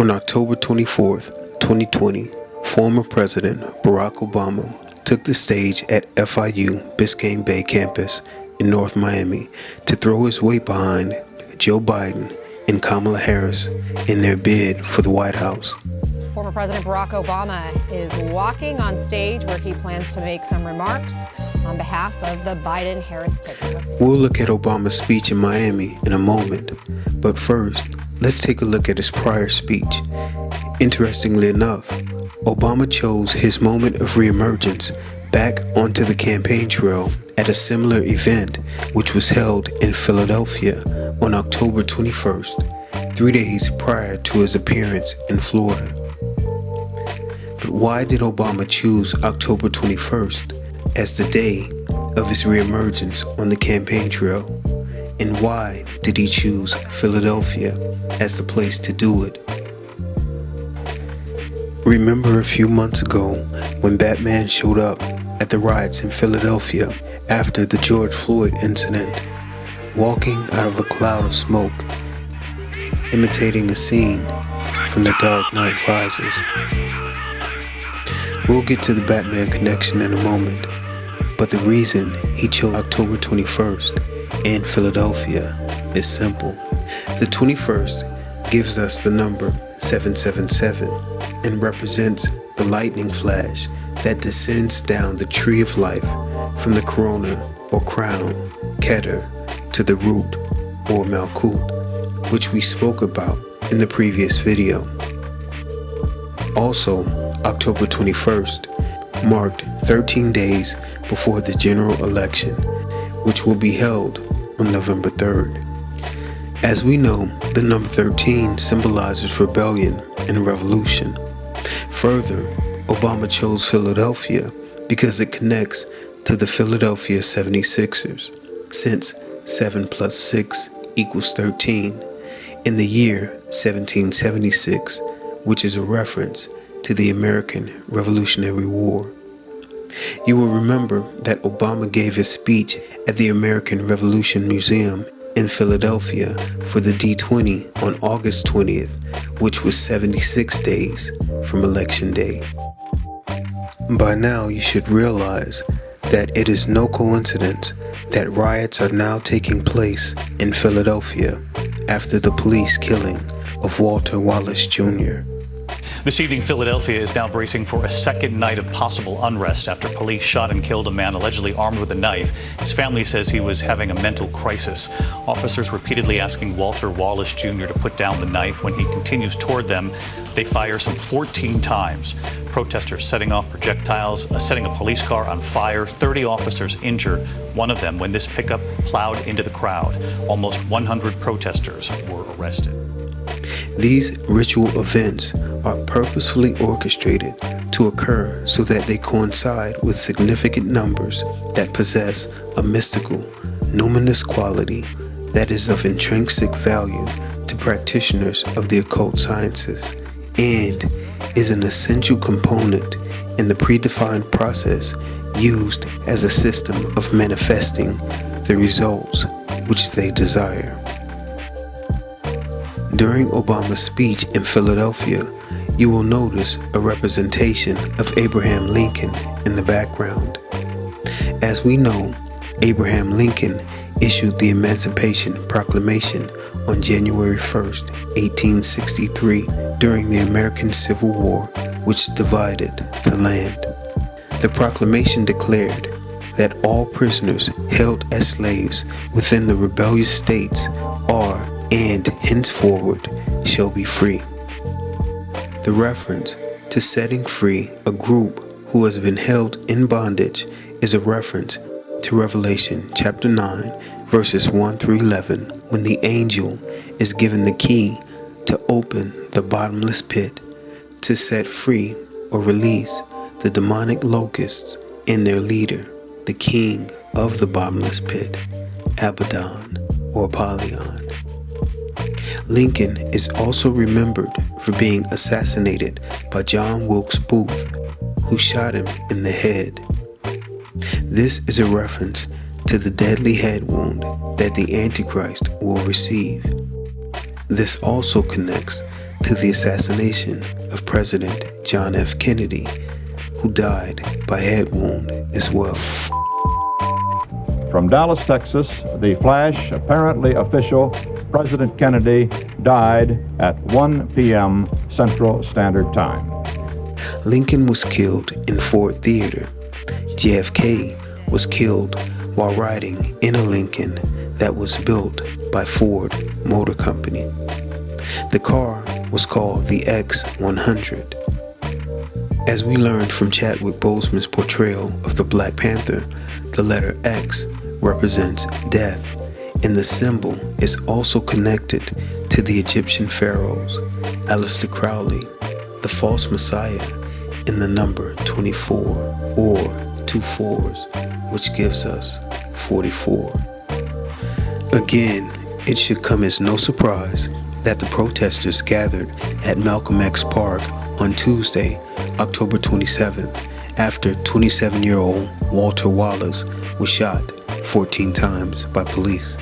On October 24th, 2020, former President Barack Obama took the stage at FIU Biscayne Bay campus in North Miami to throw his weight behind Joe Biden and Kamala Harris in their bid for the White House. Former President Barack Obama is walking on stage where he plans to make some remarks on behalf of the Biden-Harris ticket. We'll look at Obama's speech in Miami in a moment, but first, let's take a look at his prior speech. Interestingly enough, Obama chose his moment of reemergence back onto the campaign trail at a similar event which was held in Philadelphia on October 21st, 3 days prior to his appearance in Florida. But why did Obama choose October 21st as the day of his reemergence on the campaign trail? And why did he choose Philadelphia as the place to do it? Remember a few months ago when Batman showed up at the riots in Philadelphia after the George Floyd incident, walking out of a cloud of smoke, imitating a scene from The Dark Knight Rises. We'll get to the Batman connection in a moment, but the reason he chose October 21st and Philadelphia is simple. The 21st gives us the number 777 and represents the lightning flash that descends down the tree of life from the corona or crown, Keter, to the root or Malkut, which we spoke about in the previous video. Also, October 21st marked 13 days before the general election, which will be held on November 3rd. As we know, the number 13 symbolizes rebellion and revolution. Further, Obama chose Philadelphia because it connects to the Philadelphia 76ers, since 7 plus 6 equals 13, in the year 1776, which is a reference to the American Revolutionary War. You will remember that Obama gave his speech at the American Revolution Museum in Philadelphia for the D20 on August 20th, which was 76 days from Election Day. By now, you should realize that it is no coincidence that riots are now taking place in Philadelphia after the police killing of Walter Wallace Jr. This evening, Philadelphia is now bracing for a second night of possible unrest after police shot and killed a man allegedly armed with a knife. His family says he was having a mental crisis. Officers repeatedly asking Walter Wallace Jr. to put down the knife. When he continues toward them, they fire some 14 times. Protesters setting off projectiles, setting a police car on fire, 30 officers injured, one of them when this pickup plowed into the crowd. Almost 100 protesters were arrested. These ritual events are purposefully orchestrated to occur so that they coincide with significant numbers that possess a mystical, numinous quality that is of intrinsic value to practitioners of the occult sciences and is an essential component in the predefined process used as a system of manifesting the results which they desire. During Obama's speech in Philadelphia, you will notice a representation of Abraham Lincoln in the background. As we know, Abraham Lincoln issued the Emancipation Proclamation on January 1st, 1863, during the American Civil War, which divided the land. The proclamation declared that all prisoners held as slaves within the rebellious states are and henceforward shall be free. The reference to setting free a group who has been held in bondage is a reference to Revelation chapter 9 verses 1 through 11, when the angel is given the key to open the bottomless pit to set free or release the demonic locusts and their leader, the king of the bottomless pit, Abaddon or Apollyon. Lincoln is also remembered for being assassinated by John Wilkes Booth, who shot him in the head. This is a reference to the deadly head wound that the Antichrist will receive. This also connects to the assassination of President John F. Kennedy, who died by head wound as well. From Dallas, Texas, the flash, apparently official, President Kennedy died at 1 p.m. Central Standard Time. Lincoln was killed in Ford Theater. JFK was killed while riding in a Lincoln that was built by Ford Motor Company. The car was called the X-100. As we learned from Chadwick Boseman's portrayal of the Black Panther, the letter X represents death, and the symbol is also connected to the Egyptian pharaohs, Aleister Crowley, the false messiah, and the number 24, or 2 4s, which gives us 44. Again, it should come as no surprise that the protesters gathered at Malcolm X Park on Tuesday, October 27th, after 27-year-old Walter Wallace was shot 14 times by police.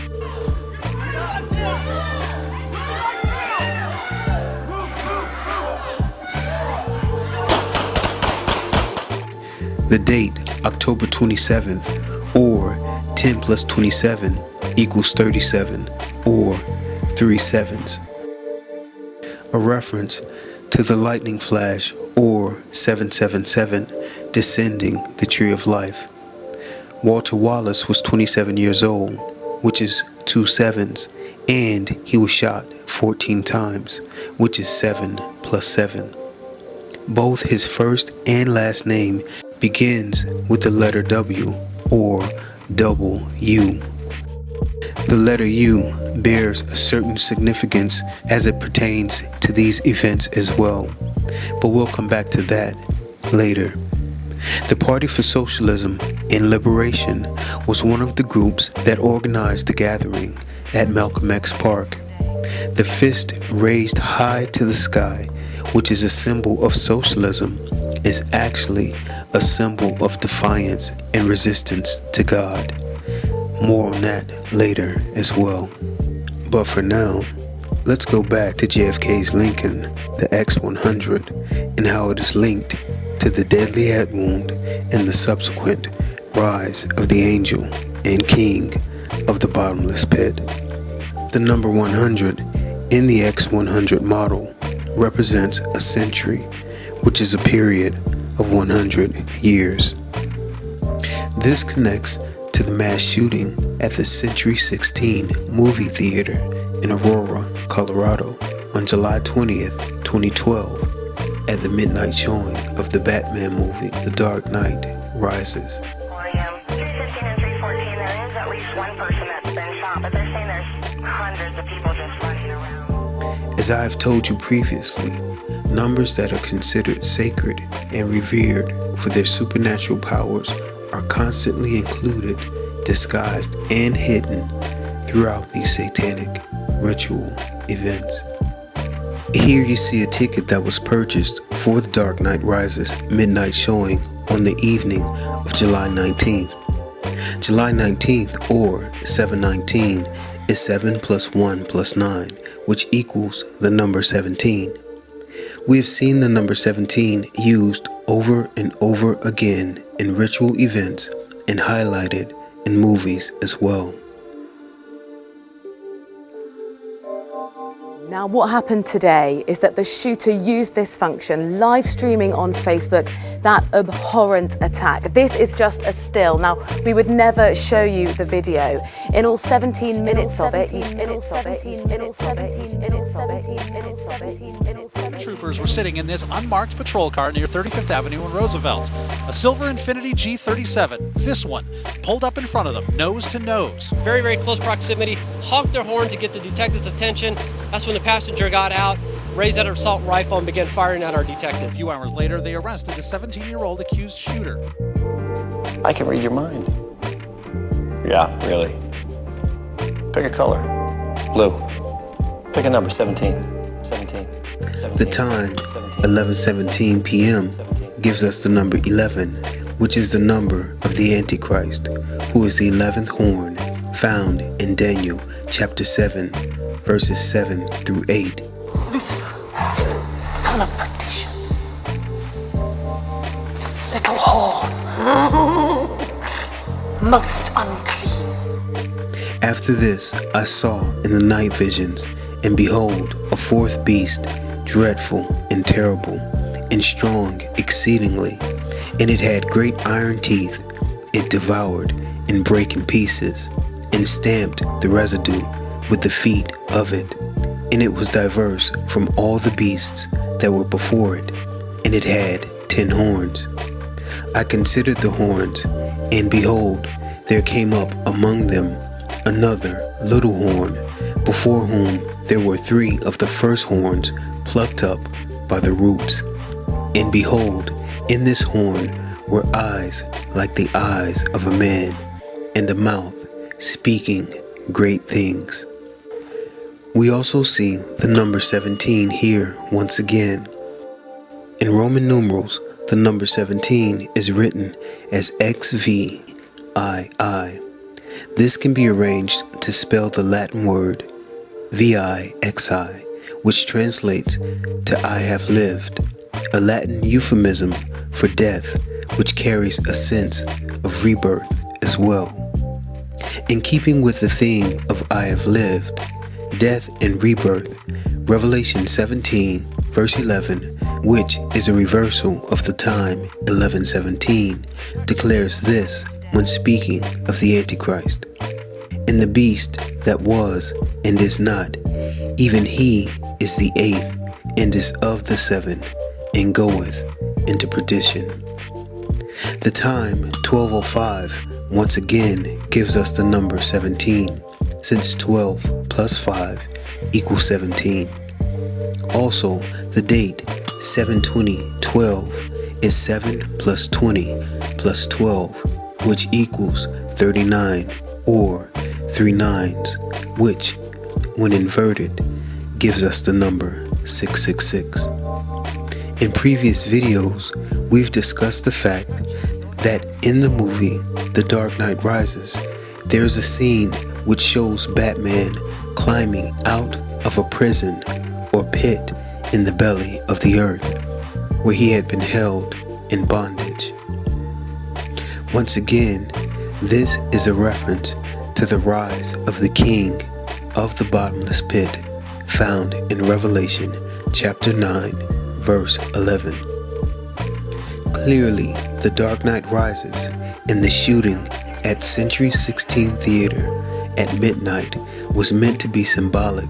The date, October 27th, or 10 plus 27 equals 37, or 3 sevens. A reference to the lightning flash, or 777, descending the tree of life. Walter Wallace was 27 years old, which is 2 sevens, and he was shot 14 times, which is 7 plus 7. Both his first and last name begins with the letter W, or double U. The letter U bears a certain significance as it pertains to these events as well, but we'll come back to that later. The Party for Socialism and Liberation was one of the groups that organized the gathering at Malcolm X Park. The fist raised high to the sky, which is a symbol of socialism, is actually a symbol of defiance and resistance to God. More on that later as well. But for now, let's go back to JFK's Lincoln, the X-100, and how it is linked to the deadly head wound and the subsequent rise of the angel and king of the bottomless pit. The number 100 in the X-100 model represents a century, which is a period of 100 years. This connects to the mass shooting at the Century 16 movie theater in Aurora, Colorado on July 20th, 2012 at the midnight showing of the Batman movie The Dark Knight Rises. 315 and 314, there is at least one person that's been shot, but they're saying there's hundreds of people just running around. As I have told you previously, numbers that are considered sacred and revered for their supernatural powers are constantly included, disguised, and hidden throughout these satanic ritual events. Here you see a ticket that was purchased for The Dark Knight Rises midnight showing on the evening of July 19th. July 19th, or 719, is 7 plus 1 plus 9, which equals the number 17. We have seen the number 17 used over and over again in ritual events and highlighted in movies as well. Now, what happened today is that the shooter used this function, live streaming on Facebook, that abhorrent attack. This is just a still. Now, we would never show you the video. In all 17 minutes of it, Troopers were sitting in this unmarked patrol car near 35th Avenue and Roosevelt. A silver Infiniti G37, this one, pulled up in front of them, nose to nose. Very, very close proximity, honked their horn to get the detective's attention. That's when the passenger got out, raised that assault rifle, and began firing at our detective. A few hours later, they arrested the 17-year-old accused shooter. I can read your mind. Yeah, really. Pick a color. Blue. Pick a number, 17. 17. The time, 11:17 p.m., gives us the number 11, which is the number of the Antichrist, who is the 11th horn found in Daniel chapter 7, verses 7 through 8. son of perdition. Little whore. Most unclean. After this I saw in the night visions, and behold, a fourth beast, dreadful and terrible, and strong exceedingly, and it had great iron teeth. It devoured and brake in pieces, and stamped the residue with the feet of it. And it was diverse from all the beasts that were before it, and it had 10 horns. I considered the horns, and behold, there came up among them another little horn, before whom there were 3 of the first horns plucked up by the roots. And behold, in this horn were eyes like the eyes of a man, and a mouth speaking great things. We also see the number 17 here once again. In Roman numerals, the number 17 is written as XVII. This can be arranged to spell the Latin word VIXI, which translates to I have lived, a Latin euphemism for death, which carries a sense of rebirth as well. In keeping with the theme of I have lived, death and rebirth, Revelation 17 verse 11, which is a reversal of the time 11:17, declares this when speaking of the Antichrist. And the beast that was and is not, even he is the 8th, and is of the 7, and goeth into perdition. The time 12:05 once again gives us the number 17, since 12 plus 5 equals 17. Also, the date 7/20/12 is 7 plus 20 plus 12, which equals 39, or 3 9s, which, when inverted, gives us the number 666. In previous videos, we've discussed the fact that in the movie The Dark Knight Rises, there's a scene which shows Batman climbing out of a prison or pit in the belly of the earth, where he had been held in bondage. Once again, this is a reference to the rise of the king of the bottomless pit, found in Revelation chapter 9, verse 11. Clearly, The Dark Knight Rises and the shooting at Century 16 Theater at midnight was meant to be symbolic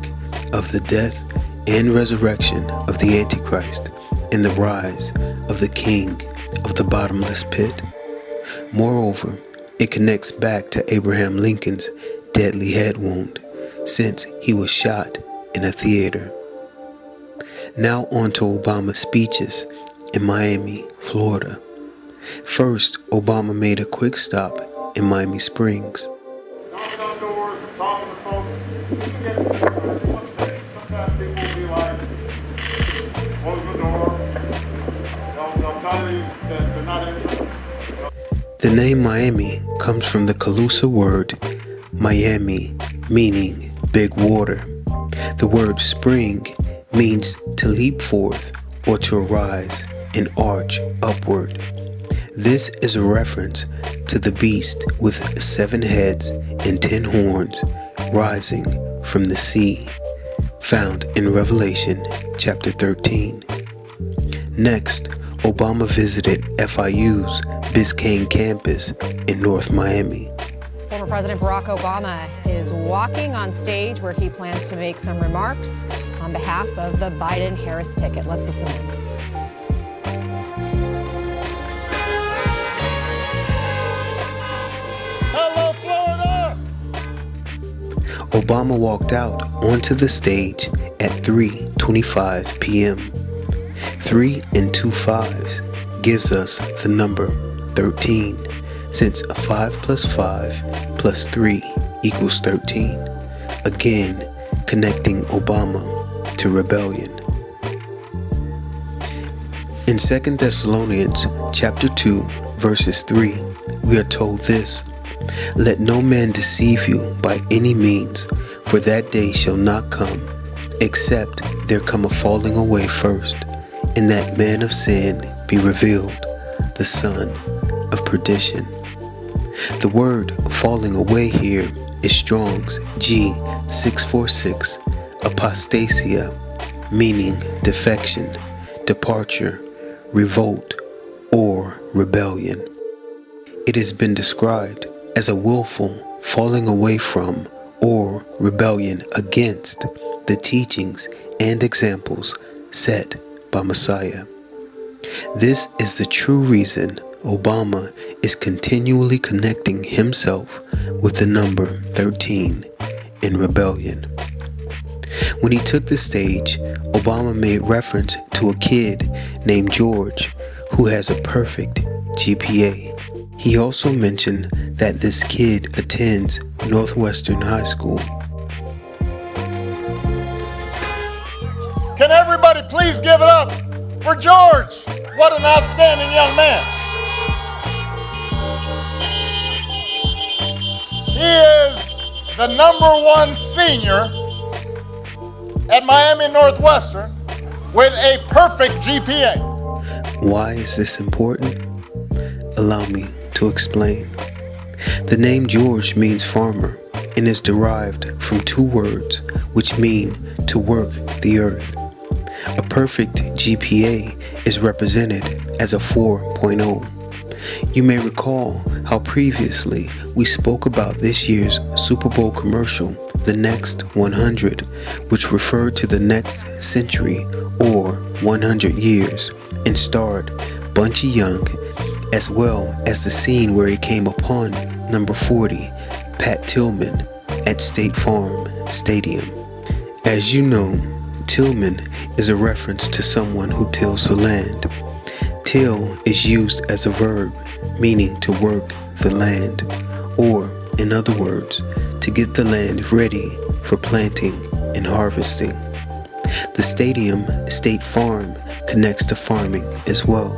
of the death and resurrection of the Antichrist and the rise of the king of the bottomless pit. Moreover, it connects back to Abraham Lincoln's deadly head wound, since he was shot in a theater. Now on to Obama's speeches in Miami, Florida. First, Obama made a quick stop in Miami Springs. Knocking on doors and talking to folks. You can get discouraged. Let's face it, sometimes people will be like, close the door. They'll tell you that they're not interested. The name Miami comes from the Calusa word Miami, meaning big water. The word spring means to leap forth or to arise and arch upward. This is a reference to the beast with 7 heads and 10 horns rising from the sea, found in Revelation chapter 13. Next, Obama visited FIU's Biscayne campus in North Miami. Former President Barack Obama is walking on stage where he plans to make some remarks on behalf of the Biden-Harris ticket. Let's listen in. Hello, Florida! Obama walked out onto the stage at 3:25 p.m. 3 and 2 5s gives us the number 13, since 5 plus 5 plus 3 equals 13, again connecting Obama to rebellion. In 2 Thessalonians chapter 2 verses 3, we are told this: "Let no man deceive you by any means, for that day shall not come, except there come a falling away first, and that man of sin be revealed, the son of perdition. The word falling away here is Strong's G646, apostasia, meaning defection, departure, revolt, or rebellion. It has been described as a willful falling away from or rebellion against the teachings and examples set by Messiah. This is the true reason Obama is continually connecting himself with the number 13 in rebellion. When he took the stage, Obama made reference to a kid named George who has a perfect GPA. He also mentioned that this kid attends Northwestern High School. Can everybody please give it up for George? What an outstanding young man. He is the #1 senior at Miami Northwestern with a perfect GPA. Why is this important? Allow me to explain. The name George means farmer and is derived from two words which mean to work the earth. A perfect GPA is represented as a 4.0. You may recall how previously we spoke about this year's Super Bowl commercial, The Next 100, which referred to the next century or 100 years and starred Bunchy Young, as well as the scene where he came upon number 40, Pat Tillman, at State Farm Stadium. As you know, tillman is a reference to someone who tills the land. Till is used as a verb meaning to work the land, or in other words, to get the land ready for planting and harvesting. The stadium, State Farm, connects to farming as well.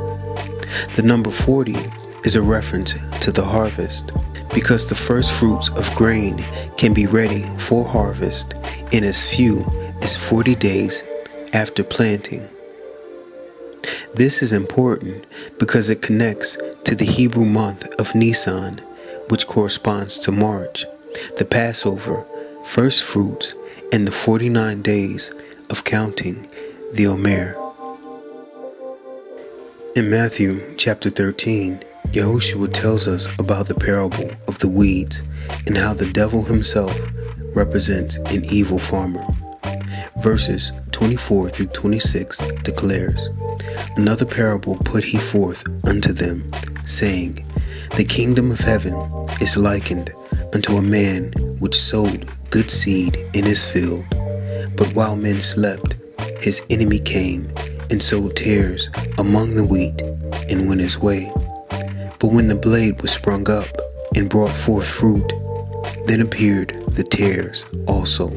The number 40 is a reference to the harvest, because the first fruits of grain can be ready for harvest in as few as 40 days after planting. This is important because it connects to the Hebrew month of Nisan, which corresponds to March, the Passover, first fruits, and the 49 days of counting the Omer. In Matthew chapter 13, Yahushua tells us about the parable of the weeds and how the devil himself represents an evil farmer. Verses 24 through 26 declares, "Another parable put he forth unto them, saying, The kingdom of heaven is likened unto a man which sowed good seed in his field. But while men slept, his enemy came and sowed tares among the wheat and went his way. But when the blade was sprung up and brought forth fruit, then appeared the tares also."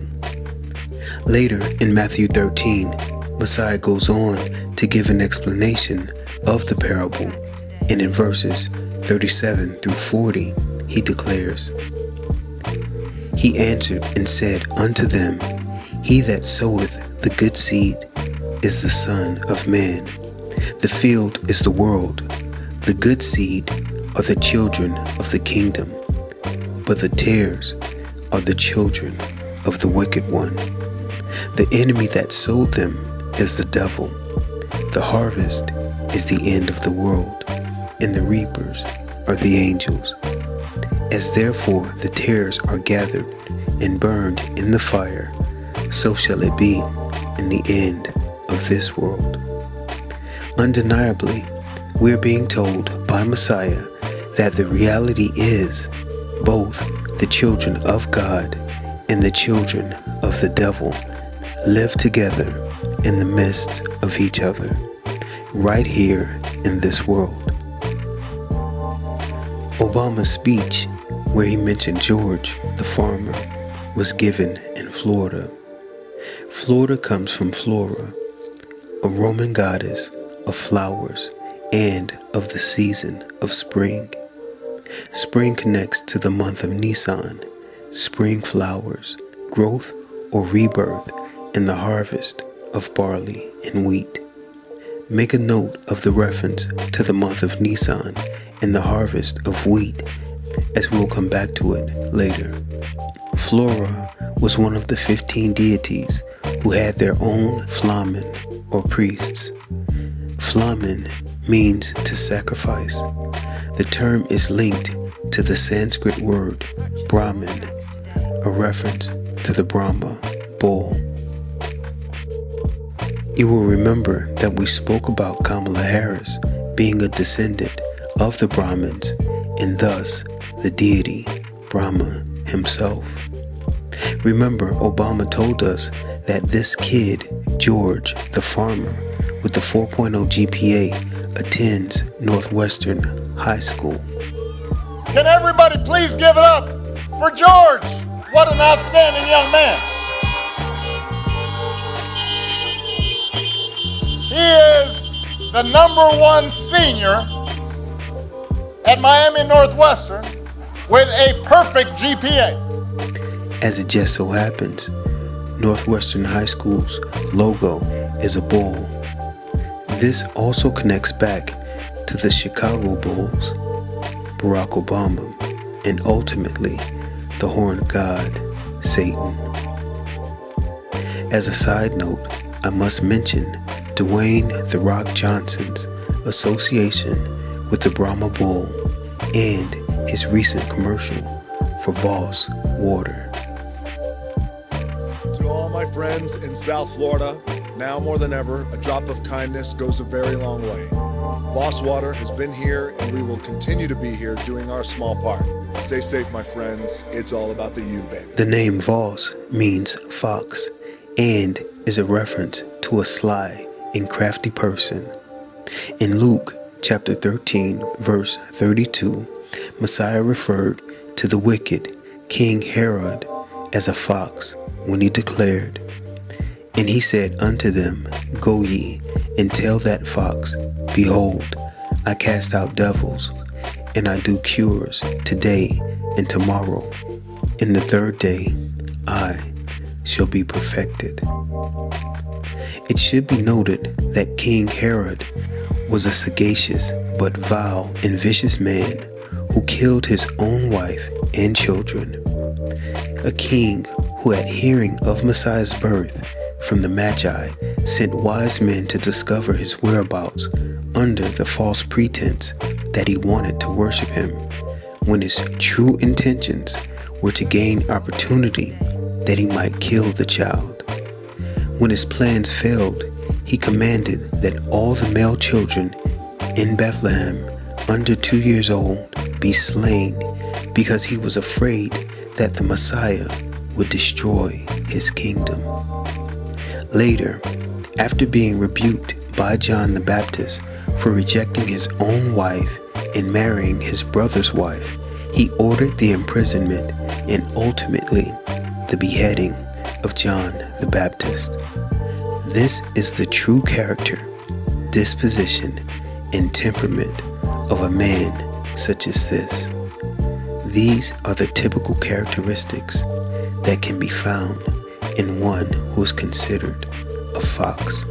Later in Matthew 13, Messiah goes on to give an explanation of the parable, and in verses 37 through 40, he declares, "He answered and said unto them, He that soweth the good seed is the Son of Man. The field is the world. The good seed are the children of the kingdom, but the tares are the children of the wicked one. The enemy that sowed them is the devil. The harvest is the end of the world, and the reapers are the angels. As therefore the tares are gathered and burned in the fire, so shall it be in the end of this world." Undeniably, we're being told by Messiah that the reality is both the children of God and the children of the devil live together in the midst of each other, right here in this world. Obama's speech, where he mentioned George, the farmer, was given in Florida. Florida comes from Flora, a Roman goddess of flowers and of the season of spring. Spring connects to the month of Nisan, spring flowers, growth or rebirth, and the harvest of barley and wheat. make a note of the reference to the month of Nisan and the harvest of wheat, as we'll come back to it later. Flora was one of the 15 deities who had their own flamen, or priests. Flamen means to sacrifice. The term is linked to the Sanskrit word Brahmin, a reference to the Brahma bull. You will remember that we spoke about Kamala Harris being a descendant of the Brahmins and thus the deity Brahma himself. Remember, Obama told us that this kid, George, the farmer, with the 4.0 GPA, attends Northwestern High School. Can everybody please give it up for George? What an outstanding young man. He is the #1 senior at Miami Northwestern with a perfect GPA. As it just so happens, Northwestern High School's logo is a bull. This also connects back to the Chicago Bulls, Barack Obama, and ultimately the horned god, Satan. As a side note, I must mention Dwayne "The Rock" Johnson's association with the Brahma Bull and his recent commercial for Voss Water. To all my friends in South Florida, now more than ever, a drop of kindness goes a very long way. Voss Water has been here and we will continue to be here doing our small part. Stay safe, my friends. It's all about the you, baby. The name Voss means fox and is a reference to a sly and crafty person. In Luke chapter 13, verse 32, Messiah referred to the wicked King Herod as a fox when he declared, "And he said unto them, Go ye, and tell that fox, Behold, I cast out devils, and I do cures today and tomorrow, and the third day I shall be perfected." It should be noted that King Herod was a sagacious but vile and vicious man who killed his own wife and children. A king who, at hearing of Messiah's birth from the Magi, sent wise men to discover his whereabouts under the false pretense that he wanted to worship him, when his true intentions were to gain opportunity that he might kill the child. When his plans failed, he commanded that all the male children in Bethlehem under 2 years old be slain because he was afraid that the Messiah would destroy his kingdom. Later, after being rebuked by John the Baptist for rejecting his own wife and marrying his brother's wife, he ordered the imprisonment and ultimately the beheading of John the Baptist. This is the true character, disposition, and temperament of a man such as this. These are the typical characteristics that can be found in one who is considered a fox.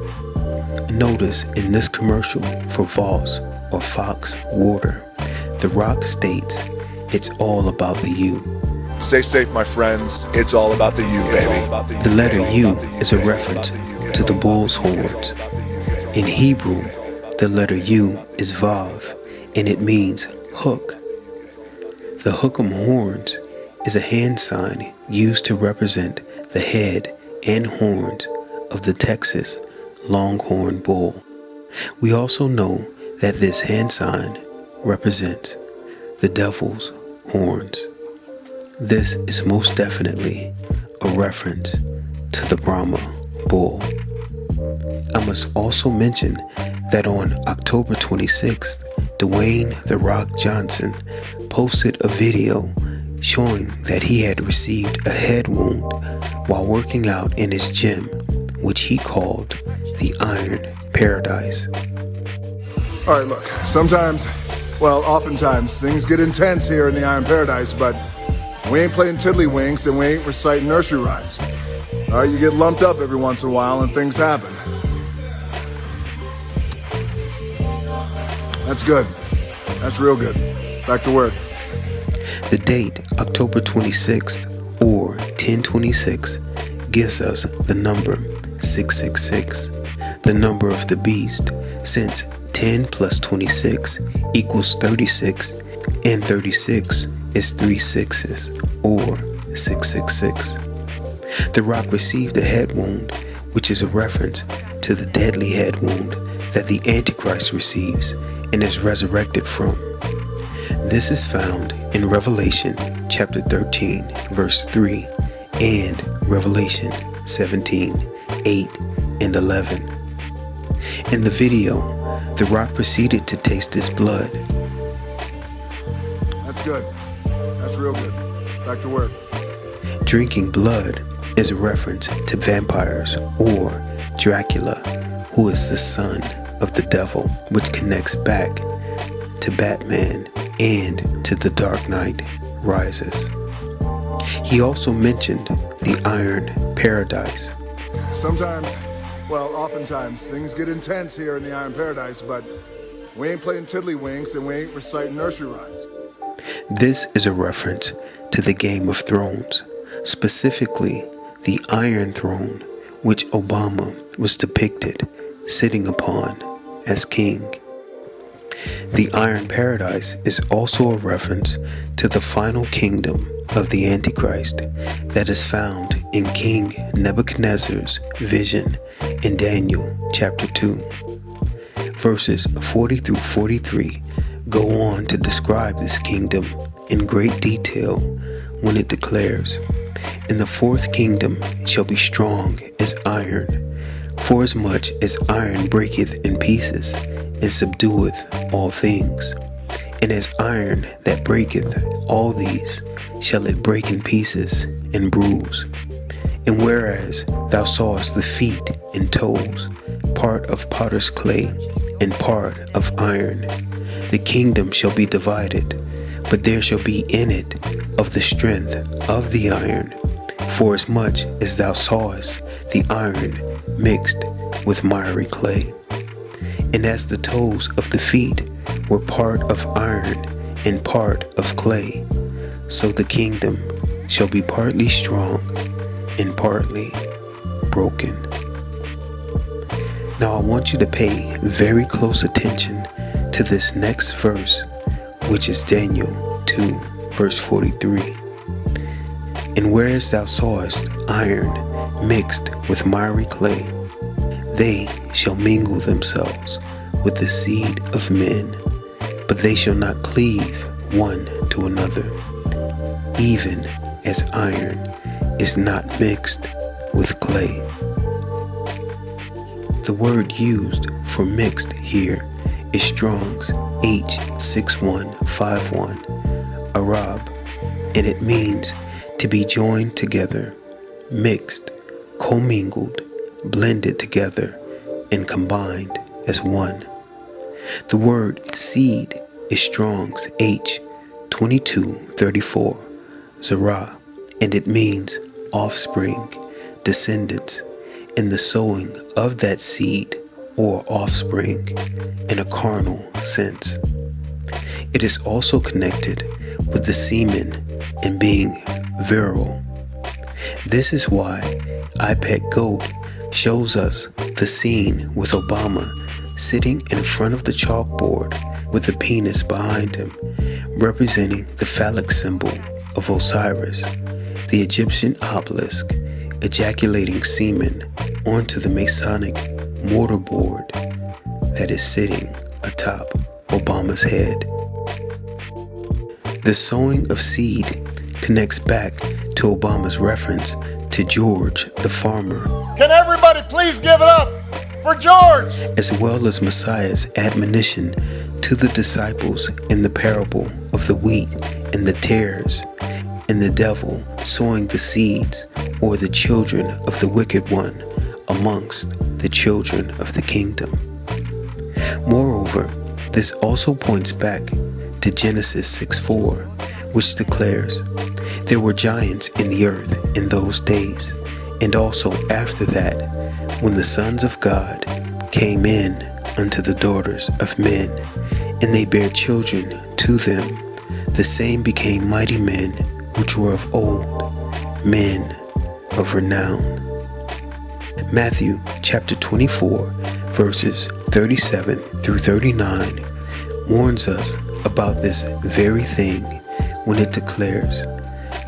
Notice in this commercial for Voss or Fox Water, The Rock states, "It's all about the you." Stay safe, my friends. It's all about the you, baby. The letter U is a reference to the bull's horns. In Hebrew, the letter U is Vav, and it means hook. The hook'em horns is a hand sign used to represent the head and horns of the Texas Longhorn Bull. We also know that this hand sign represents the devil's horns. This is most definitely a reference to the Brahma Bull. I must also mention that on October 26th, Dwayne "The Rock" Johnson posted a video showing that he had received a head wound while working out in his gym, which he called the Iron Paradise. All right, look, oftentimes things get intense here in the Iron Paradise, but we ain't playing tiddlywinks and we ain't reciting nursery rhymes. All right, you get lumped up every once in a while and things happen. That's good. That's real good. Back to work. The date, October 26th, or 1026, gives us the number 666, the number of the beast, since 10 plus 26 equals 36, and 36 is 3 sixes, or 666. The rock received a head wound, which is a reference to the deadly head wound that the Antichrist receives and is resurrected from. This is found in Revelation chapter 13, verse 3, and Revelation 17, 8, and 11. In the video, the rock proceeded to taste his blood. That's good. That's real good. Back to work. Drinking blood is a reference to vampires or Dracula, who is the son of the devil, which connects back to Batman and to The Dark Knight Rises. He also mentioned the Iron Paradise. Sometimes, well, oftentimes, things get intense here in the Iron Paradise, but we ain't playing tiddlywinks and we ain't reciting nursery rhymes. This is a reference to the Game of Thrones, specifically the Iron Throne, which Obama was depicted sitting upon as king. The Iron Paradise is also a reference to the final kingdom of the Antichrist that is found in King Nebuchadnezzar's vision in Daniel chapter 2. Verses 40 through 43 go on to describe this kingdom in great detail when it declares, "And the fourth kingdom shall be strong as iron, forasmuch as iron breaketh in pieces, and subdueth all things. And as iron that breaketh all these, shall it break in pieces and bruise. And whereas thou sawest the feet and toes, part of potter's clay, and part of iron, the kingdom shall be divided, but there shall be in it of the strength of the iron, forasmuch as thou sawest the iron mixed with miry clay. And as the toes of the feet were part of iron and part of clay, so the kingdom shall be partly strong and partly broken." Now I want you to pay very close attention to this next verse, which is Daniel 2, verse 43. "And whereas thou sawest iron mixed with miry clay, they shall mingle themselves with the seed of men, but they shall not cleave one to another, even as iron is not mixed with clay." The word used for mixed here is Strong's H6151, Arab, and it means to be joined together, mixed, commingled, blended together, and combined as one. The word seed is Strong's H2234, Zerah, and it means offspring, descendants, and the sowing of that seed or offspring in a carnal sense. It is also connected with the semen and being virile. This is why iPet Goat shows us the scene with Obama sitting in front of the chalkboard with a penis behind him, representing the phallic symbol of Osiris, the Egyptian obelisk, ejaculating semen onto the Masonic mortarboard that is sitting atop Obama's head. The sowing of seed connects back to Obama's reference to George the farmer. Can everybody please give it up for George? As well as Messiah's admonition to the disciples in the parable of the wheat and the tares, and the devil sowing the seeds or the children of the wicked one amongst the children of the kingdom. Moreover, this also points back to Genesis 6:4, which declares, "There were giants in the earth in those days, and also after that, when the sons of God came in unto the daughters of men, and they bare children to them. The same became mighty men, which were of old, men of renown. Matthew chapter 24, verses 37 through 39 warns us about this very thing when it declares,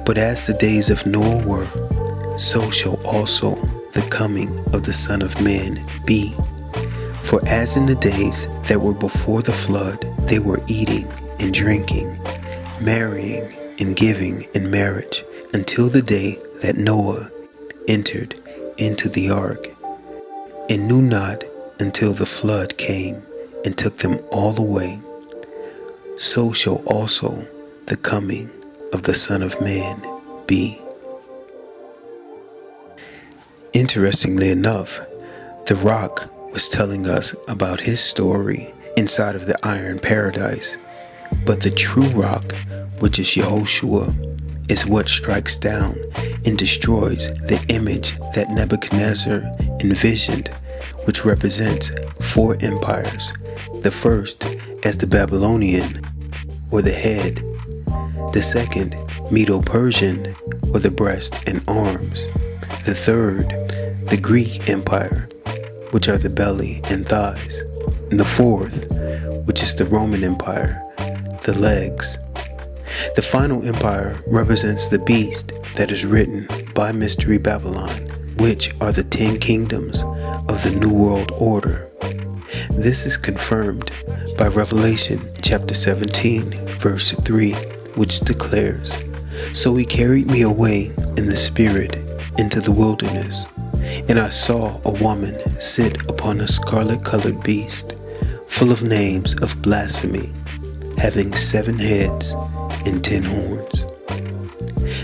"But as the days of Noah were, so shall also the coming of the Son of Man be. For as in the days that were before the flood, they were eating and drinking, marrying and giving in marriage, until the day that Noah entered into the ark, and knew not until the flood came and took them all away. So shall also the coming of the Son of Man be." Interestingly enough, the rock was telling us about his story inside of the iron paradise, but the true rock, which is Yehoshua, is what strikes down and destroys the image that Nebuchadnezzar envisioned, which represents 4 empires. The first as the Babylonian, or the head. The second, Medo-Persian, or the breast and arms. The third, the Greek Empire, which are the belly and thighs. And the fourth, which is the Roman Empire, the legs. The final empire represents the beast that is written by Mystery Babylon, which are the 10 kingdoms of the New World Order. This is confirmed by Revelation chapter 17, verse 3, which declares, "So he carried me away in the spirit into the wilderness, and I saw a woman sit upon a scarlet-colored beast, full of names of blasphemy, having 7 heads and 10 horns."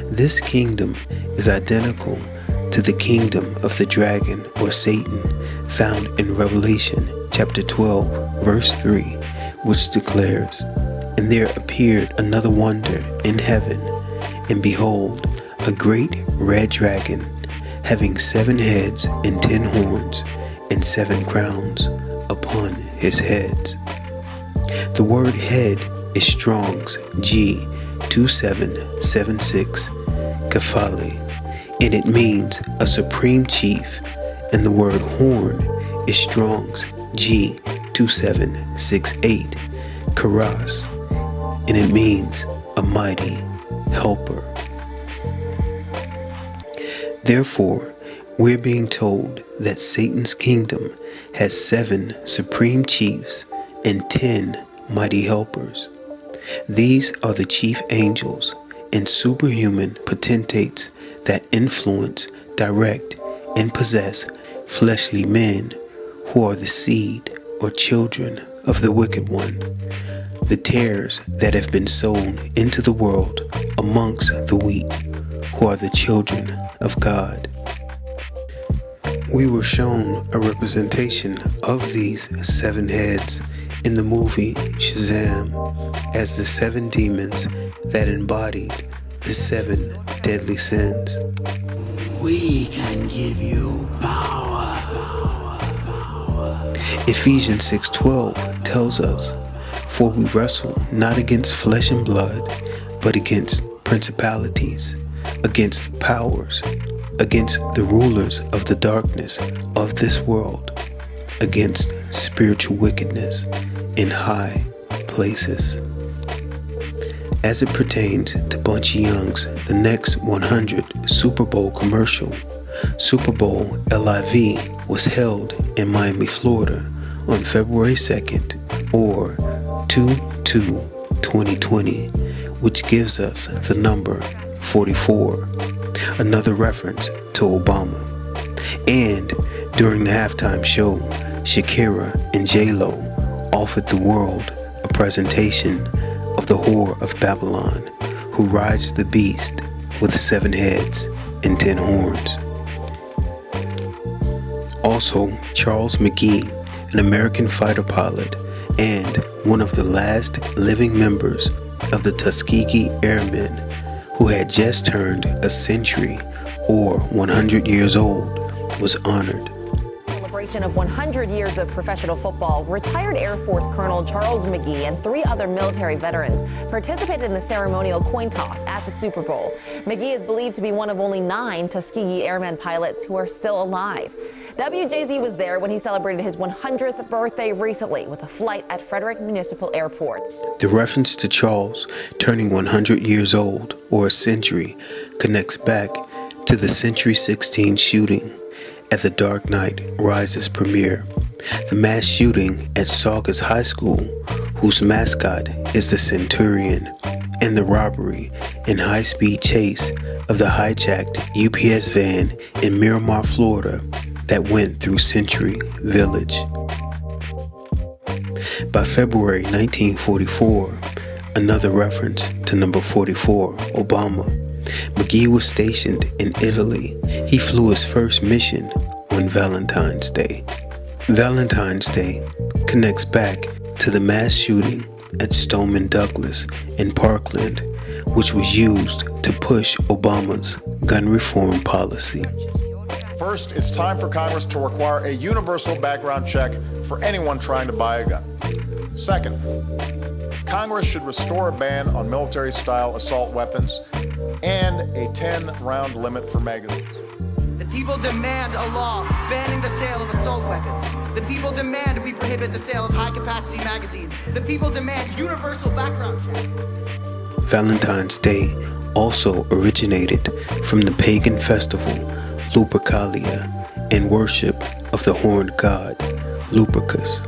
This kingdom is identical to the kingdom of the dragon or Satan found in Revelation chapter 12, verse 3, which declares, "And there appeared another wonder in heaven, and behold, a great red dragon, having 7 heads and 10 horns, and 7 crowns upon his heads." The word head is Strong's G2776 Kephali, and it means a supreme chief, and the word horn is Strong's G2768 Karas, and it means a mighty helper. Therefore, we're being told that Satan's kingdom has 7 supreme chiefs and 10 mighty helpers. These are the chief angels and superhuman potentates that influence, direct, and possess fleshly men who are the seed or children of the wicked one, the tares that have been sown into the world amongst the wheat, who are the children of God. We were shown a representation of these 7 heads in the movie Shazam as the 7 demons that embodied the 7 deadly sins. We can give you power. Ephesians 6:12 tells us, "For we wrestle not against flesh and blood, but against principalities, against powers, against the rulers of the darkness of this world, against spiritual wickedness in high places." As it pertains to Bunchy Young's The Next 100 Super Bowl commercial, Super Bowl LIV was held in Miami, Florida on February 2nd, or 2/2/2020, which gives us the number 44, another reference to Obama. And during the halftime show, Shakira and J-Lo offered the world a presentation of the whore of Babylon, who rides the beast with 7 heads and 10 horns. Also, Charles McGee, an American fighter pilot and one of the last living members of the Tuskegee Airmen, who had just turned a century or 100 years old, was honored. celebration of 100 years of professional football, retired Air Force Colonel Charles McGee and 3 other military veterans participated in the ceremonial coin toss at the Super Bowl. McGee is believed to be one of only 9 Tuskegee Airmen pilots who are still alive. WJZ was there when he celebrated his 100th birthday recently with a flight at Frederick Municipal Airport. The reference to Charles turning 100 years old, or a century, connects back to the Century 16 shooting at the Dark Knight Rises premiere, the mass shooting at Saugus High School, whose mascot is the Centurion, and the robbery and high-speed chase of the hijacked UPS van in Miramar, Florida, that went through Century Village. By February 1944, another reference to number 44, Obama, McGee was stationed in Italy. He flew his first mission on Valentine's Day. Valentine's Day connects back to the mass shooting at Stoneman Douglas in Parkland, which was used to push Obama's gun reform policy. First, it's time for Congress to require a universal background check for anyone trying to buy a gun. Second, Congress should restore a ban on military-style assault weapons and a 10-round limit for magazines. The people demand a law banning the sale of assault weapons. The people demand we prohibit the sale of high-capacity magazines. The people demand universal background checks. Valentine's Day also originated from the pagan festival Lupercalia and worship of the horned god Lupercus.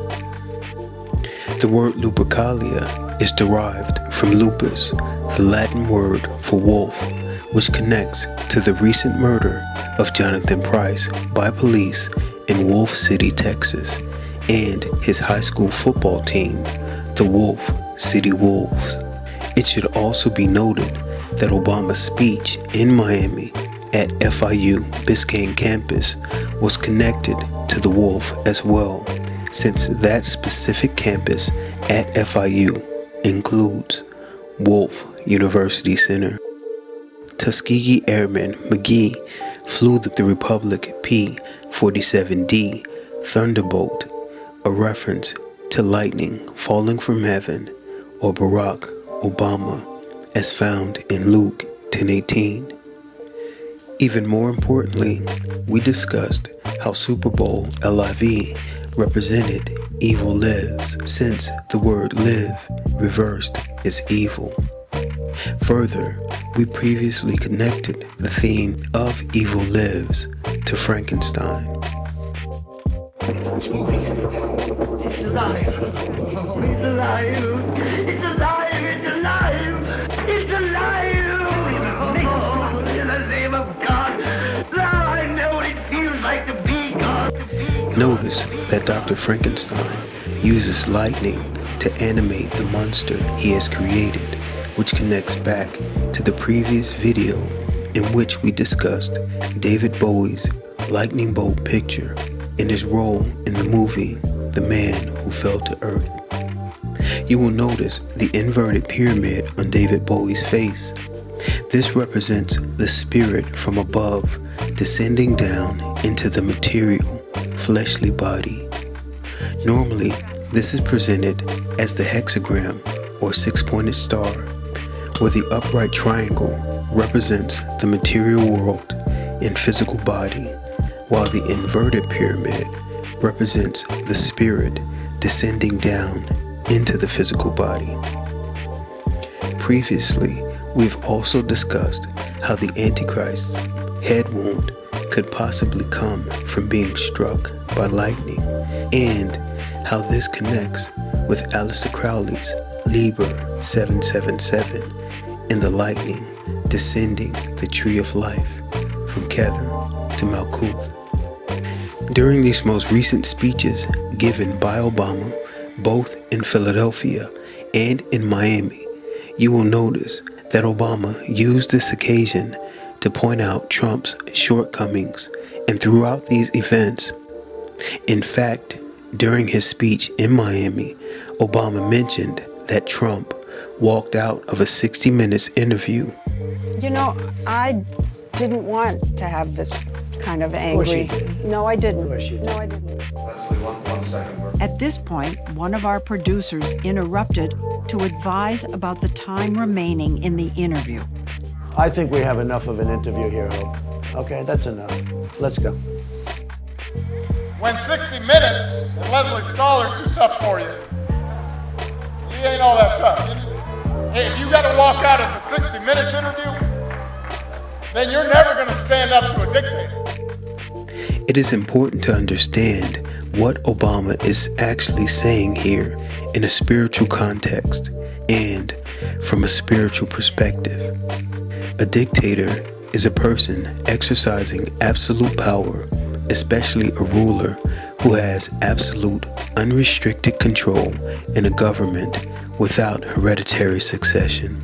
The word Lupercalia is derived from lupus, the Latin word for wolf, which connects to the recent murder of Jonathan Price by police in Wolf City, Texas, and his high school football team, the Wolf City Wolves. It should also be noted that Obama's speech in Miami at FIU Biscayne campus was connected to the Wolf as well, since that specific campus at FIU includes Wolf University Center. Tuskegee Airman McGee flew the Republic P-47D Thunderbolt, a reference to lightning falling from heaven, or Barack Obama, as found in Luke 10:18. Even more importantly, we discussed how Super Bowl LIV represented evil lives, since the word live reversed is evil. Further, we previously connected the theme of evil lives to Frankenstein. It's moving. It's alive. It's alive. It's alive. It's alive. It's alive. Oh, in the name of God. Now I know what it feels like to be God. Notice that Dr. Frankenstein uses lightning to animate the monster he has created, which connects back to the previous video in which we discussed David Bowie's lightning bolt picture and his role in the movie The Man Who Fell to Earth. You will notice the inverted pyramid on David Bowie's face. This represents the spirit from above descending down into the material, fleshly body. Normally, this is presented as the hexagram or 6-pointed star, where the upright triangle represents the material world and physical body, while the inverted pyramid represents the spirit descending down into the physical body. Previously, we've also discussed how the Antichrist's head wound could possibly come from being struck by lightning, and how this connects with Aleister Crowley's Liber 777 and the lightning descending the tree of life from Keter to Malkuth. During these most recent speeches given by Obama, both in Philadelphia and in Miami, you will notice that Obama used this occasion to point out Trump's shortcomings, and throughout these events. In fact, during his speech in Miami, Obama mentioned that Trump walked out of a 60 Minutes interview. You know, I didn't want to have this kind of angry. Of course you did. No, I didn't. Of course you did. No, I didn't. Leslie, one second. At this point, one of our producers interrupted to advise about the time remaining in the interview. I think we have enough of an interview here, Hope. Okay, that's enough. Let's go. When 60 Minutes and Leslie Stahl are too tough for you, you ain't all that tough. Hey, if you got to walk out of the 60 Minutes interview, then you're never going to stand up to a dictator. It is important to understand what Obama is actually saying here in a spiritual context and from a spiritual perspective. A dictator is a person exercising absolute power, especially a ruler who has absolute, unrestricted control in a government without hereditary succession.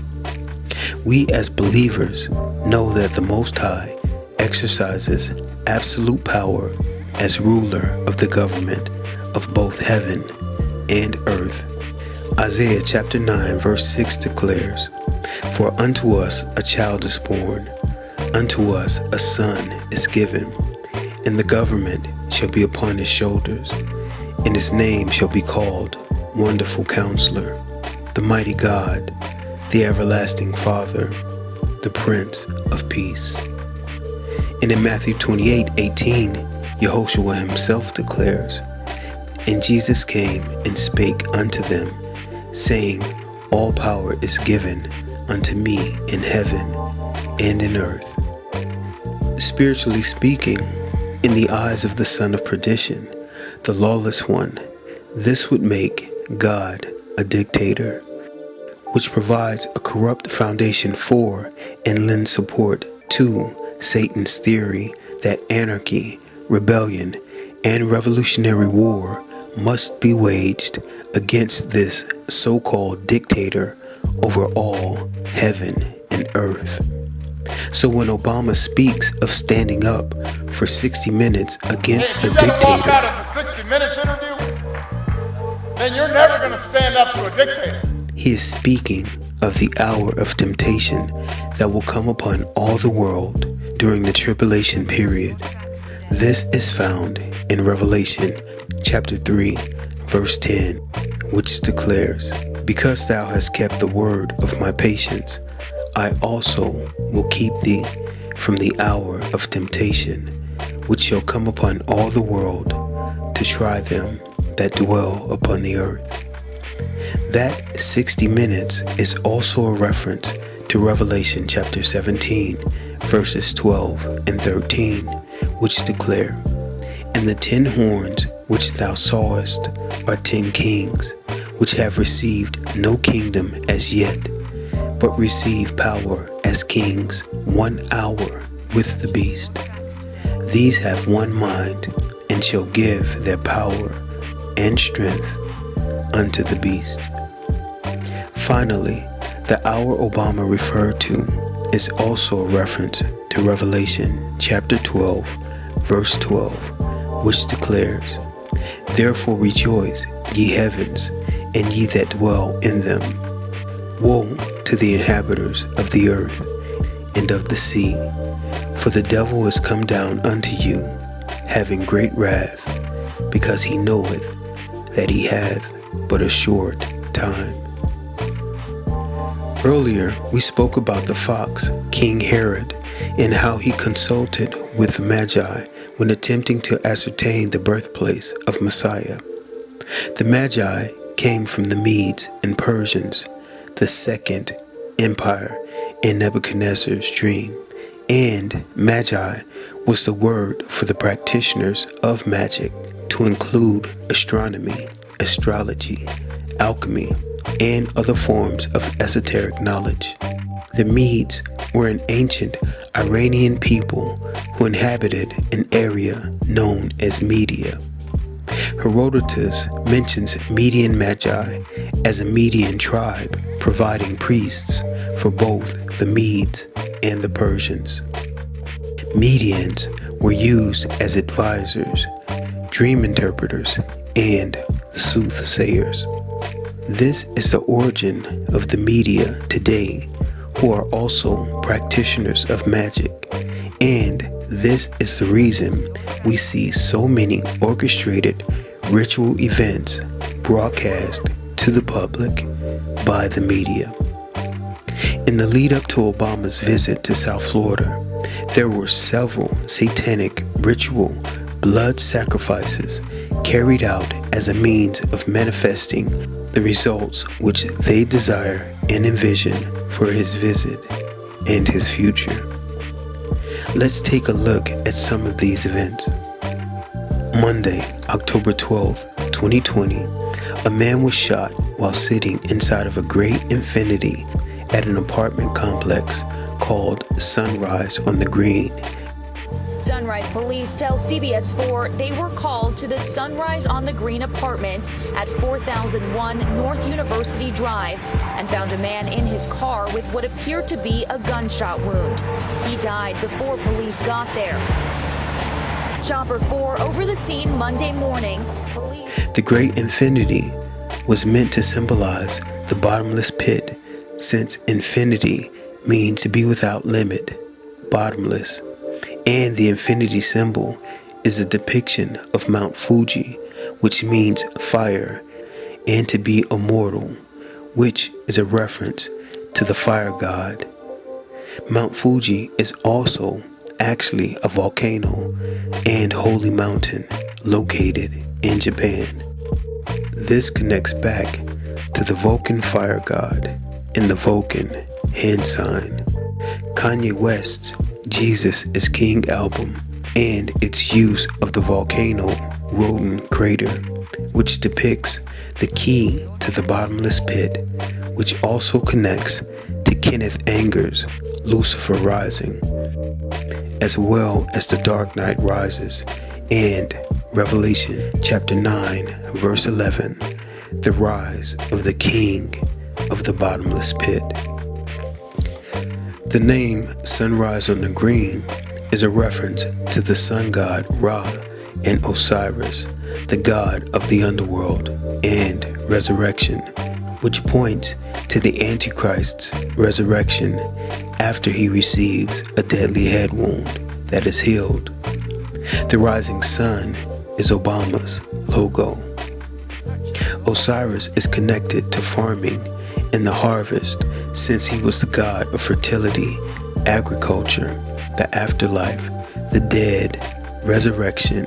We as believers know that the Most High exercises absolute power as ruler of the government of both heaven and earth. Isaiah chapter 9 verse 6 declares, "For unto us a child is born, unto us a son is given, and the government shall be upon his shoulders, and his name shall be called Wonderful Counselor, the Mighty God, the Everlasting Father, the Prince of Peace." And in Matthew 28:18, Yehoshua himself declares, "And Jesus came and spake unto them, saying, All power is given unto me in heaven and in earth." Spiritually speaking, in the eyes of the son of perdition, the lawless one, this would make God a dictator, which provides a corrupt foundation for and lends support to Satan's theory that anarchy, rebellion, and revolutionary war must be waged against this so-called dictator over all heaven and earth. So when Obama speaks of standing up for 60 minutes against a dictator, walk out of the 60 Minutes interview, then you're never going to stand up to a dictator. he is speaking of the hour of temptation that will come upon all the world during the tribulation period. This is found in Revelation chapter 3, verse 10, which declares, "Because thou hast kept the word of my patience, I also will keep thee from the hour of temptation, which shall come upon all the world to try them that dwell upon the earth." That 60 minutes is also a reference to Revelation chapter 17, verses 12 and 13, which declare, "And the 10 horns which thou sawest are 10 kings, which have received no kingdom as yet, but receive power as kings 1 hour with the beast. These have one mind, and shall give their power and strength unto the beast." Finally, the hour Obama referred to is also a reference to Revelation chapter 12, verse 12, which declares, "Therefore rejoice, ye heavens, and ye that dwell in them. Woe to the inhabitants of the earth and of the sea, for the devil is come down unto you, having great wrath, because he knoweth that he hath but a short time." Earlier, we spoke about the fox, King Herod, and how he consulted with the Magi when attempting to ascertain the birthplace of Messiah. The Magi came from the Medes and Persians, the Second Empire in Nebuchadnezzar's dream, and Magi was the word for the practitioners of magic, to include astronomy, astrology, alchemy, and other forms of esoteric knowledge. The Medes were an ancient Iranian people who inhabited an area known as Media. Herodotus mentions Median Magi as a Median tribe providing priests for both the Medes and the Persians. Medians were used as advisors, dream interpreters, and soothsayers. This is the origin of the media today, who are also practitioners of magic And this is the reason we see so many orchestrated ritual events broadcast to the public by the media. In the lead up to Obama's visit to South Florida, there were several satanic ritual blood sacrifices carried out as a means of manifesting the results which they desire and envision for his visit and his future. Let's take a look at some of these events. Monday, October 12, 2020, a man was shot while sitting inside of a great infinity at an apartment complex called Sunrise on the Green. Sunrise police tell CBS 4 they were called to the Sunrise on the Green apartments at 4001 North University Drive and found a man in his car with what appeared to be a gunshot wound. He died before police got there. Chopper 4 over the scene Monday morning. The Great Infinity was meant to symbolize the bottomless pit, since infinity means to be without limit, bottomless. And the infinity symbol is a depiction of Mount Fuji, which means fire, and to be immortal, which is a reference to the fire god. Mount Fuji is also actually a volcano and holy mountain located in Japan. This connects back to the Vulcan fire god in the Vulcan hand sign. Kanye West's Jesus is King album and its use of the volcano Rodin crater, which depicts the key to the bottomless pit, which also connects to Kenneth Anger's Lucifer Rising, as well as the Dark Knight Rises and Revelation chapter 9 verse 11, the rise of the king of the bottomless pit. The name Sunrise on the Green is a reference to the sun god Ra and Osiris, the god of the underworld and resurrection, which points to the Antichrist's resurrection after he receives a deadly head wound that is healed. The rising sun is Obama's logo. Osiris is connected to farming and the harvest, since he was the god of fertility, agriculture, the afterlife, the dead, resurrection,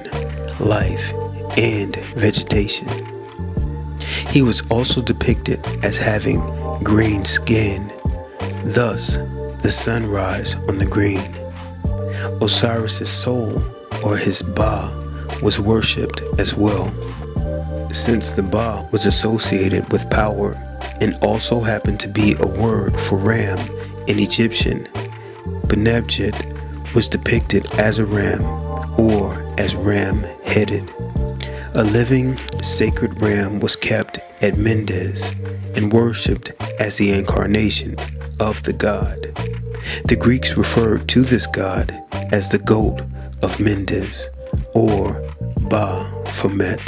life, and vegetation. He was also depicted as having green skin, thus the sunrise on the green. Osiris's soul, or his Ba, was worshipped as well, since the Ba was associated with power and also happened to be a word for ram in Egyptian. Benebjet was depicted as a ram or as ram-headed. A living sacred ram was kept at Mendes and worshipped as the incarnation of the god. The Greeks referred to this god as the goat of Mendes, or Baphomet.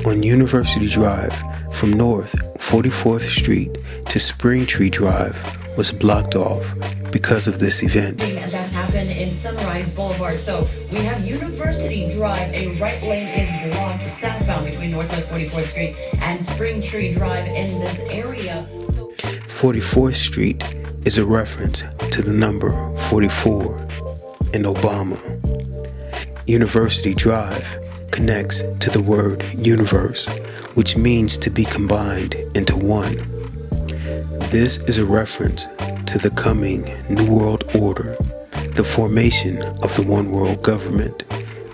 On University Drive, from North 44th Street to Springtree Drive was blocked off because of this event. That happened in Sunrise Boulevard. So we have University Drive, a right lane is blocked southbound between Northwest 44th Street and Springtree Drive in this area. 44th Street is a reference to the number 44 in Obama. University Drive connects to the word universe, which means to be combined into one. This is a reference to the coming New World Order, the formation of the One World Government,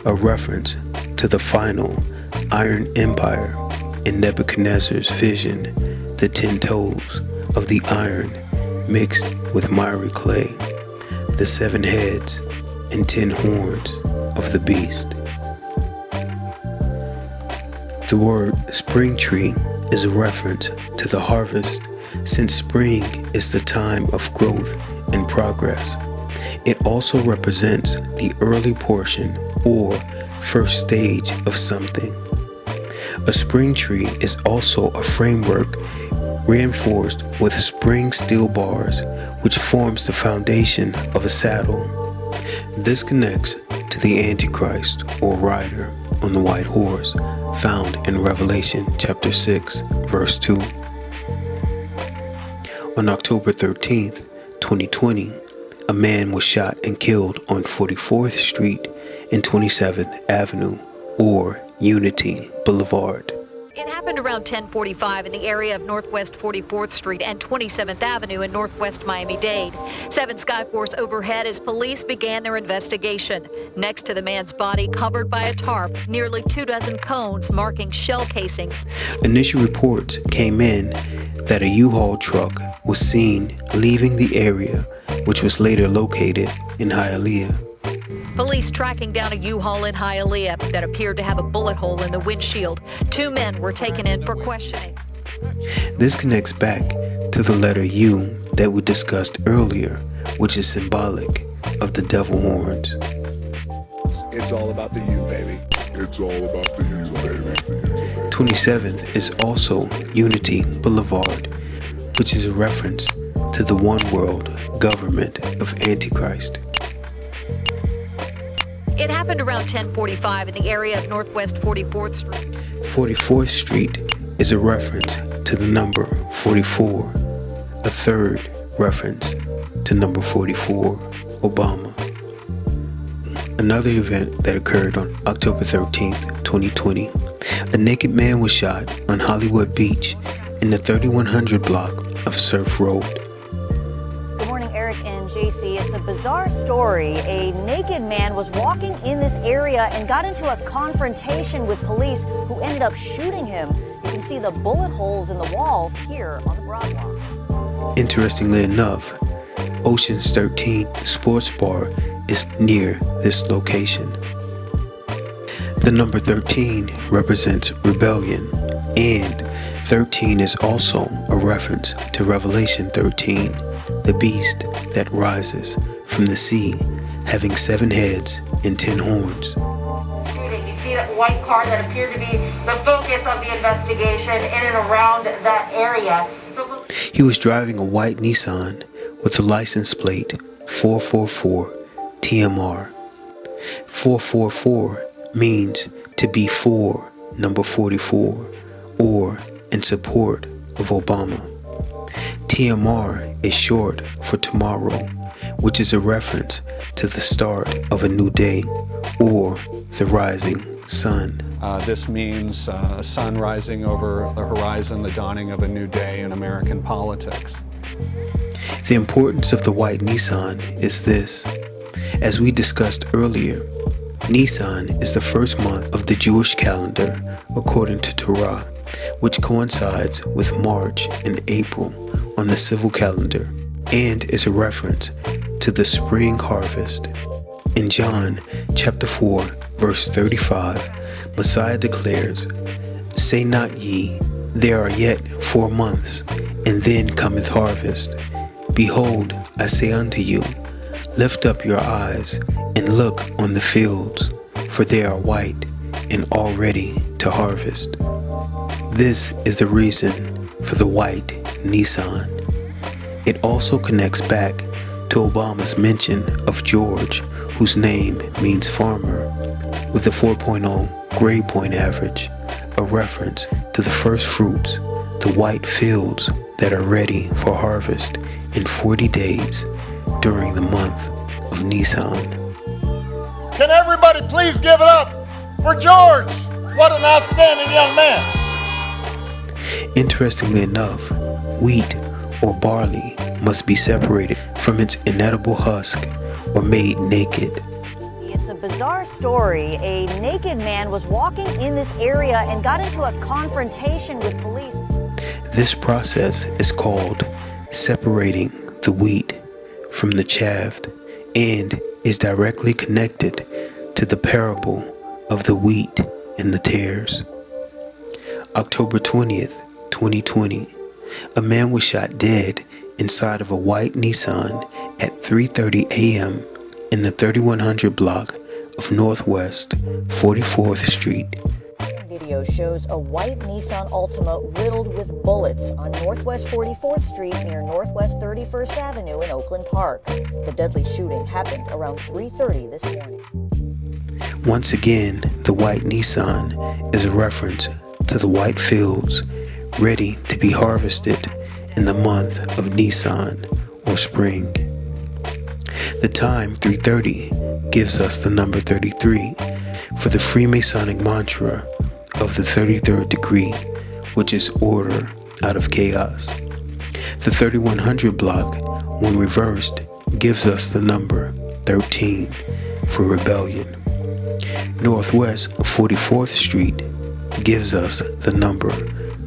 a reference to the final Iron Empire in Nebuchadnezzar's vision, the 10 toes of the iron mixed with miry clay, the 7 heads and 10 horns of the beast. The word spring tree is a reference to the harvest, since spring is the time of growth and progress. It also represents the early portion or first stage of something. A spring tree is also a framework reinforced with spring steel bars, which forms the foundation of a saddle. This connects to the Antichrist, or rider, on the white horse, found in Revelation chapter 6, verse 2. On October 13th, 2020, a man was shot and killed on 44th Street and 27th Avenue, or Unity Boulevard. It happened around 10:45 in the area of Northwest 44th Street and 27th Avenue in Northwest Miami-Dade. 7 Skyforce overhead as police began their investigation. Next to the man's body, covered by a tarp, nearly 24 cones marking shell casings. Initial reports came in that a U-Haul truck was seen leaving the area, which was later located in Hialeah. Police tracking down a U-Haul in Hialeah that appeared to have a bullet hole in the windshield. 2 men were taken in for questioning. This connects back to the letter U that we discussed earlier, which is symbolic of the devil horns. It's all about the U, baby. It's all about the U, baby. 27th is also Unity Boulevard, which is a reference to the one world government of Antichrist. It happened around 10:45 in the area of Northwest 44th Street. 44th Street is a reference to the number 44, a third reference to number 44, Obama. Another event that occurred on October 13th, 2020, a naked man was shot on Hollywood Beach in the 3100 block of Surf Road. Good morning, Eric and JC. It's a bizarre story. A naked man was walking in this area and got into a confrontation with police who ended up shooting him. You can see the bullet holes in the wall here on the Broadwalk. Interestingly enough, Ocean's 13 Sports Bar is near this location. The number 13 represents rebellion, and 13 is also a reference to Revelation 13, the beast that rises from the sea, having 7 heads and 10 horns. You see that white car that appeared to be the focus of the investigation in and around that area. He was driving a white Nissan with the license plate 444 TMR. 444 means to be for number 44, or in support of Obama. TMR is short for tomorrow, which is a reference to the start of a new day, or the rising sun. This means sun rising over the horizon, the dawning of a new day in American politics. The importance of the white Nissan is this. As we discussed earlier, Nisan is the first month of the Jewish calendar according to Torah, which coincides with March and April on the civil calendar, and is a reference to the spring harvest. In John chapter 4, verse 35, Messiah declares, "Say not ye, there are yet 4 months, and then cometh harvest. Behold, I say unto you, lift up your eyes and look on the fields, for they are white and all ready to harvest." This is the reason for the white Nissan. It also connects back to Obama's mention of George, whose name means farmer, with the 4.0 grade point average, a reference to the first fruits, the white fields that are ready for harvest in 40 days during the month of Nisan. Can everybody please give it up for George? What an outstanding young man. Interestingly enough, wheat or barley must be separated from its inedible husk or made naked. It's a bizarre story. A naked man was walking in this area and got into a confrontation with police. This process is called separating the wheat from the chaff and is directly connected to the parable of the wheat and the tares. October 20th, 2020, a man was shot dead inside of a white Nissan at 3:30 a.m. in the 3100 block of Northwest 44th Street. video shows a white Nissan Altima riddled with bullets on Northwest 44th Street near Northwest 31st Avenue in Oakland Park. The deadly shooting happened around 3:30 this morning. Once again, the white Nissan is a reference to the white fields ready to be harvested in the month of Nisan or spring. The time 3:30 gives us the number 33 for the Freemasonic mantra of the 33rd degree, which is order out of chaos. The 3100 block, when reversed, gives us the number 13 for rebellion. Northwest 44th Street gives us the number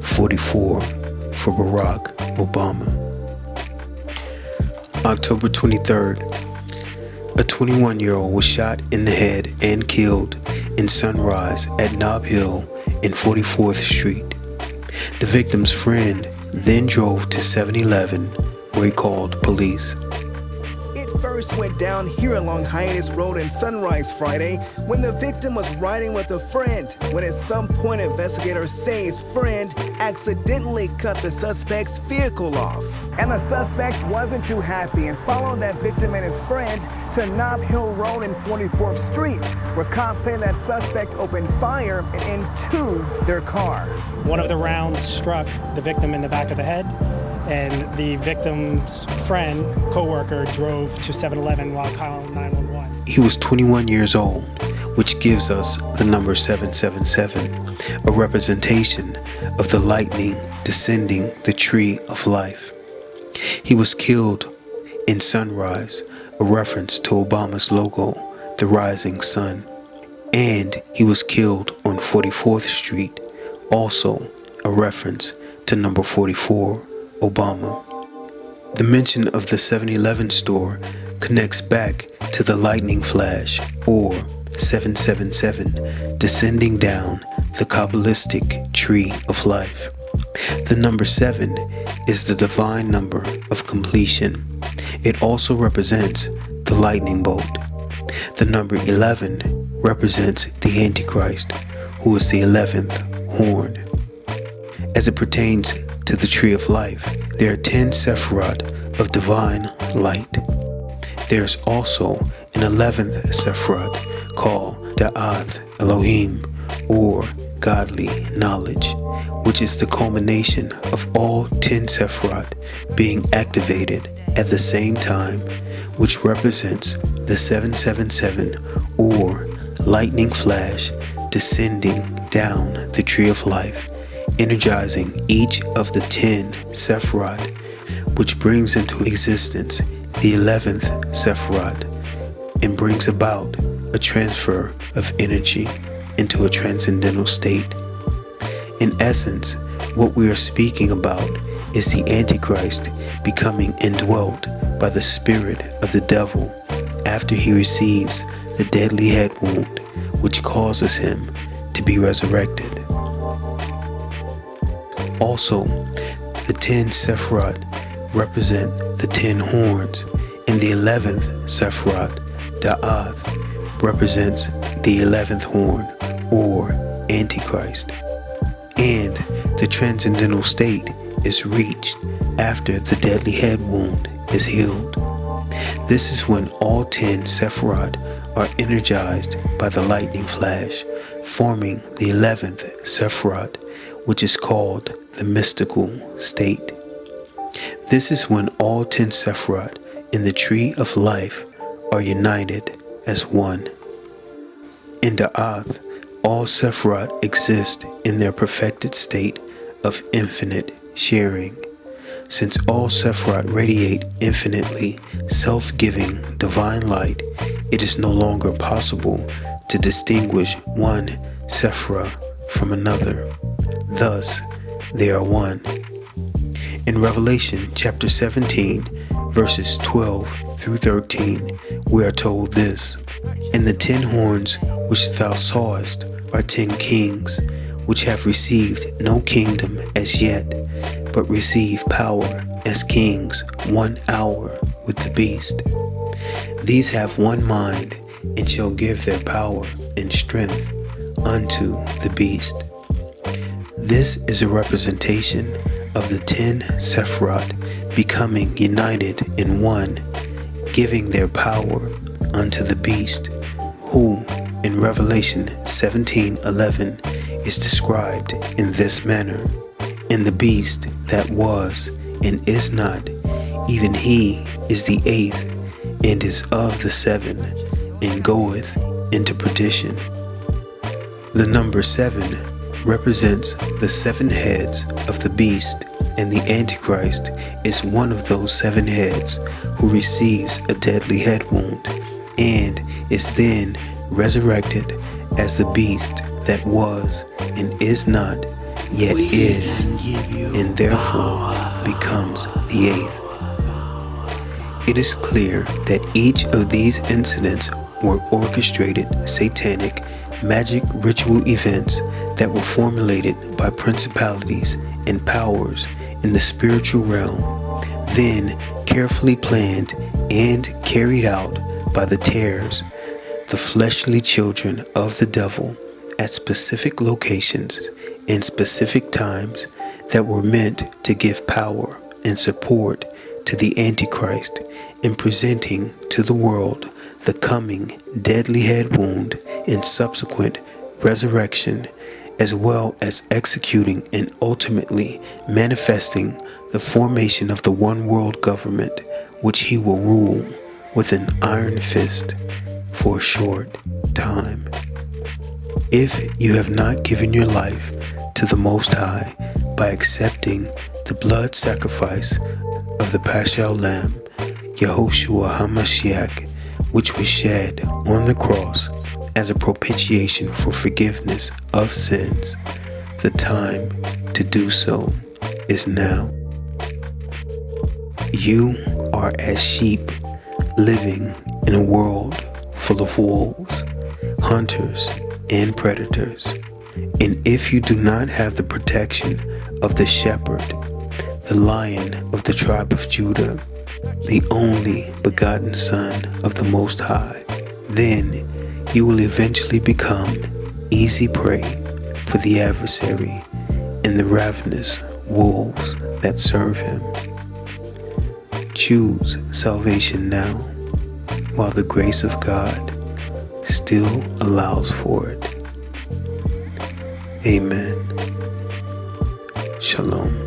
44 for Barack Obama. October 23rd, a 21-year-old was shot in the head and killed in Sunrise at Nob Hill in 44th Street. The victim's friend then drove to 7-Eleven where he called police. It first went down here along Hiatus Road in Sunrise Friday when the victim was riding with a friend when at some point investigators say his friend accidentally cut the suspect's vehicle off. And the suspect wasn't too happy and followed that victim and his friend to Nob Hill Road in 44th Street, where cops say that suspect opened fire into their car. One of the rounds struck the victim in the back of the head, and the victim's friend, co-worker, drove to 7-Eleven while calling 911. He was 21 years old, which gives us the number 777, a representation of the lightning descending the tree of life. He was killed in Sunrise, a reference to Obama's logo, the rising sun. And he was killed on 44th Street, also a reference to number 44, Obama. The mention of the 7-Eleven store connects back to the lightning flash, or 777, descending down the Kabbalistic tree of life. The number 7 is the divine number of completion. It also represents the lightning bolt. The number 11 represents the Antichrist, who is the 11th horn. As it pertains to the tree of life, there are 10 Sephiroth of divine light. There's also an 11th Sephiroth called Da'ath Elohim, or godly knowledge, which is the culmination of all 10 Sephiroth being activated at the same time, which represents the 777, or lightning flash descending down the tree of life, energizing each of the 10 Sephiroth, which brings into existence the 11th Sephiroth and brings about a transfer of energy into a transcendental state. In essence, what we are speaking about is the Antichrist becoming indwelt by the spirit of the devil after he receives the deadly head wound, which causes him to be resurrected. Also, the 10 Sephiroth represent the 10 horns, and the 11th Sephiroth, Da'ath, represents the 11th horn, or Antichrist. And the transcendental state is reached after the deadly head wound is healed. This is when all 10 Sephiroth are energized by the lightning flash, forming the 11th Sephiroth, which is called the mystical state. This is when all 10 Sephiroth in the tree of life are united as one. In Da'ath, all Sephiroth exist in their perfected state of infinite sharing. Since all Sephiroth radiate infinitely self-giving divine light, it is no longer possible to distinguish one Sephiroth from another. Thus, they are one. In Revelation chapter 17, verses 12 through 13, we are told this: "And the 10 horns which thou sawest are 10 kings, which have received no kingdom as yet, but receive power as kings 1 hour with the beast. These have one mind, and shall give their power and strength unto the beast. This is a representation of the 10 Sephiroth becoming united in one, giving their power unto the beast, who in Revelation 17:11 is described in this manner: "And the beast that was and is not, even he is the 8th, and is of the 7, and goeth into perdition." The number 7 represents the 7 heads of the beast, and the Antichrist is one of those 7 heads who receives a deadly head wound and is then resurrected as the beast that was and is not, yet is, and therefore becomes the 8th. It is clear that each of these incidents were orchestrated satanic magic ritual events that were formulated by principalities and powers in the spiritual realm, then carefully planned and carried out by the tares, the fleshly children of the devil, at specific locations and specific times that were meant to give power and support to the Antichrist in presenting to the world the coming deadly head wound and subsequent resurrection, as well as executing and ultimately manifesting the formation of the one world government, which he will rule with an iron fist for a short time. If you have not given your life to the Most High by accepting the blood sacrifice of the Paschal Lamb, Yahushua HaMashiach, which was shed on the cross as a propitiation for forgiveness of sins, the time to do so is now. You are as sheep living in a world full of wolves, hunters, and predators. And if you do not have the protection of the shepherd, the Lion of the tribe of Judah, the only begotten Son of the Most High, then you will eventually become easy prey for the adversary and the ravenous wolves that serve him. Choose salvation now, while the grace of God still allows for it. Amen. Shalom.